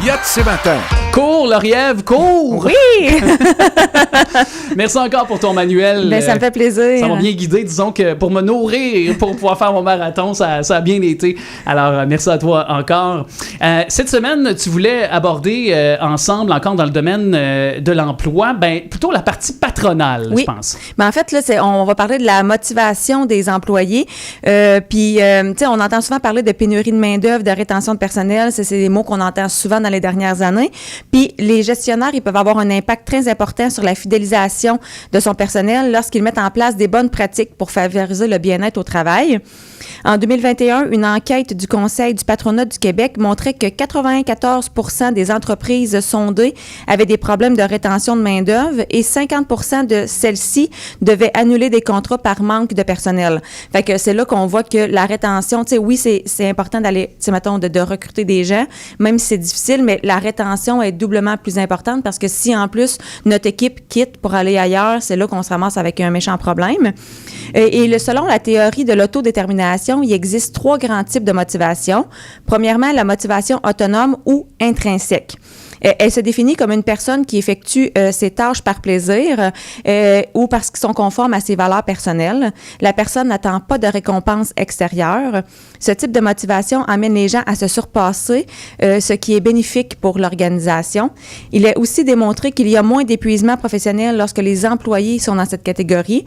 Yacht ce matin. Cours, Laurièvre, cours! Oui! Merci encore pour ton manuel. Ben, ça me fait plaisir. Ça m'a bien guidé. Disons que pour me nourrir, pour pouvoir faire mon marathon, ça a bien été. Alors, merci à toi encore. Cette semaine, tu voulais aborder ensemble, encore dans le domaine de l'emploi, plutôt la partie patronale, oui. Je pense. Ben, en fait, là, on va parler de la motivation des employés. Puis, tu sais, on entend souvent parler de pénurie de main-d'œuvre, de rétention de personnel. C'est des mots qu'on entend souvent dans les dernières années. Puis, les gestionnaires, ils peuvent avoir un impact très important sur la fidélisation de son personnel lorsqu'ils mettent en place des bonnes pratiques pour favoriser le bien-être au travail. En 2021, une enquête du Conseil du patronat du Québec montrait que 94% des entreprises sondées avaient des problèmes de rétention de main-d'œuvre et 50% de celles-ci devaient annuler des contrats par manque de personnel. Fait que c'est là qu'on voit que la rétention, tu sais, oui, c'est important d'aller, tu sais, mettons, de recruter des gens, même si c'est difficile, mais la rétention est doublement plus importante parce que si, en plus, notre équipe quitte pour aller ailleurs, c'est là qu'on se ramasse avec un méchant problème. Selon la théorie de l'autodétermination, il existe 3 grands types de motivation. Premièrement, la motivation autonome ou intrinsèque. Elle se définit comme une personne qui effectue ses tâches par plaisir ou parce qu'ils sont conformes à ses valeurs personnelles. La personne n'attend pas de récompense extérieure. Ce type de motivation amène les gens à se surpasser, ce qui est bénéfique pour l'organisation. Il est aussi démontré qu'il y a moins d'épuisement professionnel lorsque les employés sont dans cette catégorie.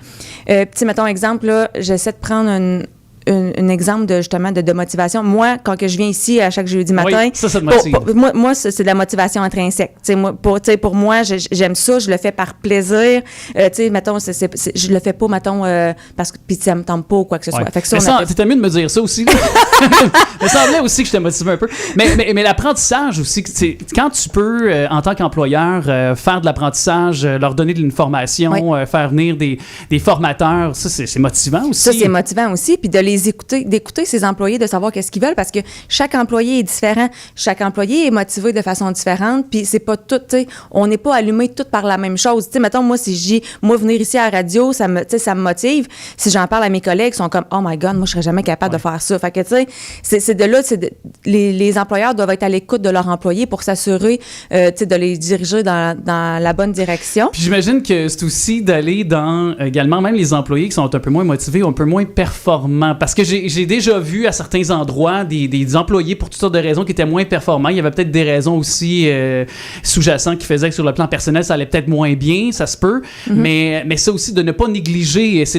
Mettons exemple, là, j'essaie de prendre un exemple de motivation. Moi, quand que je viens ici à chaque jeudi matin, oui, ça te motive. Moi, c'est de la motivation intrinsèque. Pour moi, j'aime ça, je le fais par plaisir. Mettons, je le fais pas, mettons, parce que puis ça me tente pas ou quoi que ce soit. Ouais. Fait que ça, c'était mieux de me dire ça aussi. Il me semblait aussi que je te motivais un peu. Mais l'apprentissage aussi, quand tu peux, en tant qu'employeur, faire de l'apprentissage, leur donner de l'information, faire venir des formateurs, ça, c'est motivant aussi. Ça, c'est motivant aussi. Puis d'écouter ses employés, de savoir qu'est-ce qu'ils veulent, parce que chaque employé est différent. Chaque employé est motivé de façon différente, puis c'est pas tout, tu sais, on n'est pas allumé tout par la même chose. Tu sais, mettons, moi, si je dis, venir ici à la radio, ça me motive. Si j'en parle à mes collègues, ils sont comme, oh my God, moi, je serais jamais capable de faire ça. Fait que, tu sais, les employeurs doivent être à l'écoute de leurs employés pour s'assurer, tu sais, de les diriger dans la bonne direction. Puis j'imagine que c'est aussi d'aller dans, également, même les employés qui sont un peu moins motivés, un peu moins performants. Parce que j'ai déjà vu à certains endroits des employés pour toutes sortes de raisons qui étaient moins performants. Il y avait peut-être des raisons aussi sous-jacentes qui faisaient que sur le plan personnel, ça allait peut-être moins bien, ça se peut. Mm-hmm. Mais ça aussi, de ne pas négliger, c'est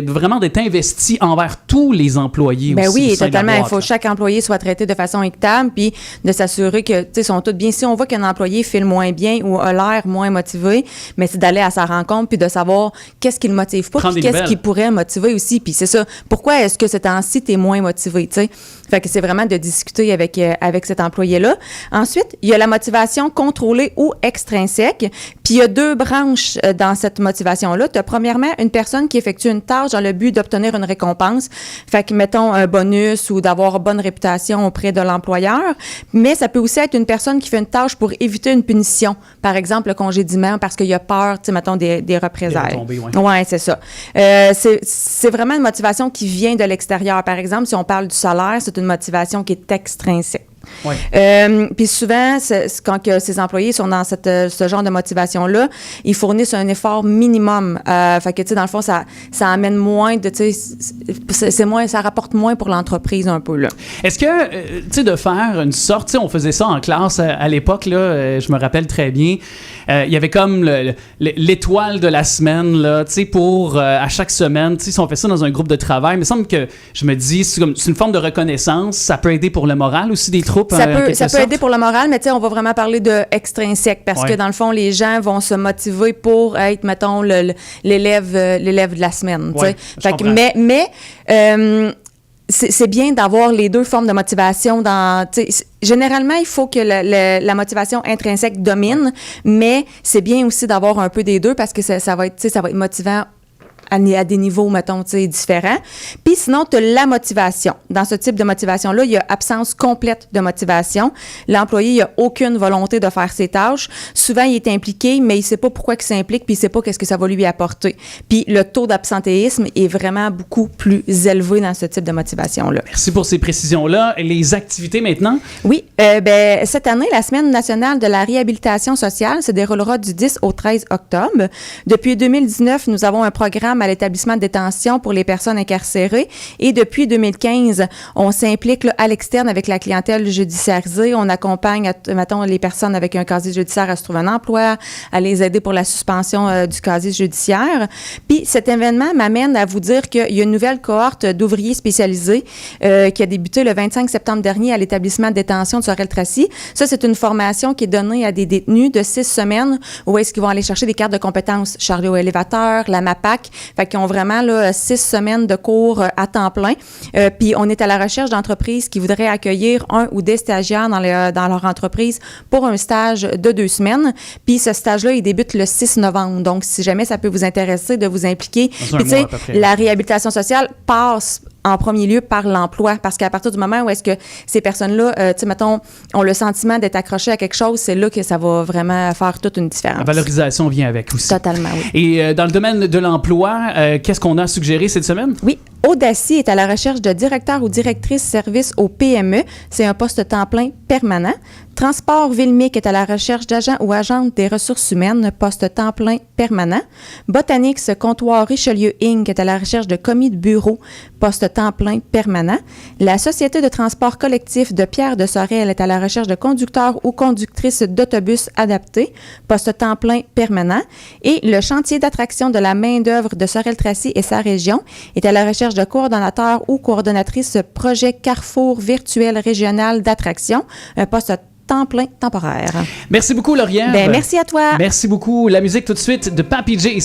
vraiment d'être investi envers tous les employés aussi. Oui, totalement. Il faut que chaque employé soit traité de façon équitable puis de s'assurer que, tu sais, sont tous bien. Si on voit qu'un employé file moins bien ou a l'air moins motivé, mais c'est d'aller à sa rencontre puis de savoir qu'est-ce qui le motive pas puis qu'est-ce qui pourrait motiver aussi. Puis c'est ça. Pourquoi est-ce que ce temps-ci, t'es moins motivé, tu sais? Fait que c'est vraiment de discuter avec cet employé-là. Ensuite, il y a la motivation contrôlée ou extrinsèque. Puis il y a 2 branches dans cette motivation-là. Tu as premièrement une personne qui effectue une tâche dans le but d'obtenir une récompense. Fait que, mettons, un bonus ou d'avoir bonne réputation auprès de l'employeur. Mais ça peut aussi être une personne qui fait une tâche pour éviter une punition. Par exemple, le congédiement parce qu'il y a peur, tu sais, mettons, des représailles. Ouais, c'est ça. C'est vraiment une motivation qui vient de l'extérieur. Par exemple, si on parle du salaire, c'est une motivation qui est extrinsèque. Ouais. Puis souvent, quand que ces employés sont dans ce genre de motivation-là, ils fournissent un effort minimum. Fait que, tu sais, dans le fond, ça amène moins de, tu sais, ça rapporte moins pour l'entreprise un peu, là. Est-ce que, tu sais, de faire une sorte, tu sais, on faisait ça en classe à l'époque, là, je me rappelle très bien, il y avait comme l'étoile de la semaine, là, tu sais, pour, à chaque semaine, tu sais, si on fait ça dans un groupe de travail, il me semble que, je me dis, c'est une forme de reconnaissance, ça peut aider pour le moral aussi des troupes. Ça peut aider pour le moral, mais tu sais, on va vraiment parler de extrinsèque parce que dans le fond, les gens vont se motiver pour être, mettons, l'élève de la semaine. Ouais, C'est bien d'avoir les 2 formes de motivation. Généralement, il faut que la motivation intrinsèque domine, mais c'est bien aussi d'avoir un peu des 2 parce que ça va être motivant à des niveaux, mettons, tu sais, différents. Puis sinon, tu as la motivation. Dans ce type de motivation-là, il y a absence complète de motivation. L'employé, il n'a aucune volonté de faire ses tâches. Souvent, il est impliqué, mais il ne sait pas pourquoi il s'implique, puis il ne sait pas qu'est-ce que ça va lui apporter. Puis le taux d'absentéisme est vraiment beaucoup plus élevé dans ce type de motivation-là. Merci pour ces précisions-là. Les activités maintenant? Oui, cette année, la Semaine nationale de la réhabilitation sociale se déroulera du 10 au 13 octobre. Depuis 2019, nous avons un programme à l'établissement de détention pour les personnes incarcérées et depuis 2015, on s'implique là, à l'externe avec la clientèle judiciarisée. On accompagne, mettons, les personnes avec un casier judiciaire à se trouver un emploi, à les aider pour la suspension du casier judiciaire. Puis cet événement m'amène à vous dire qu'il y a une nouvelle cohorte d'ouvriers spécialisés qui a débuté le 25 septembre dernier à l'établissement de détention de Sorel-Tracy. Ça, c'est une formation qui est donnée à des détenus de 6 semaines où est-ce qu'ils vont aller chercher des cartes de compétences chariot élévateur, la MAPAC. Fait qu'ils ont vraiment là, 6 semaines de cours à temps plein. Puis on est à la recherche d'entreprises qui voudraient accueillir un ou des stagiaires dans leur entreprise pour un stage de 2 semaines. Puis ce stage-là, il débute le 6 novembre. Donc, si jamais ça peut vous intéresser de vous impliquer. Puis tu sais, la réhabilitation sociale passe en premier lieu par l'emploi, parce qu'à partir du moment où est-ce que ces personnes-là, tu sais, mettons, ont le sentiment d'être accrochées à quelque chose, c'est là que ça va vraiment faire toute une différence. La valorisation vient avec aussi. Totalement, oui. Et dans le domaine de l'emploi, qu'est-ce qu'on a suggéré cette semaine? Oui. Audacy est à la recherche de directeur ou directrice service au PME. C'est un poste temps plein permanent. Transport Vilmic est à la recherche d'agents ou agentes des ressources humaines, poste temps plein permanent. Botanix Comptoir Richelieu Inc. est à la recherche de commis de bureau, poste temps plein permanent. La Société de transport collectif de Pierre de Sorel est à la recherche de conducteurs ou conductrices d'autobus adaptés, poste temps plein permanent. Et le chantier d'attraction de la main-d'œuvre de Sorel-Tracy et sa région est à la recherche de coordonnateur ou coordonnatrice projet Carrefour virtuel régional d'attraction, un poste temps plein temporaire. Merci beaucoup, Lauriane. Merci à toi. Merci beaucoup. La musique tout de suite de Papi J.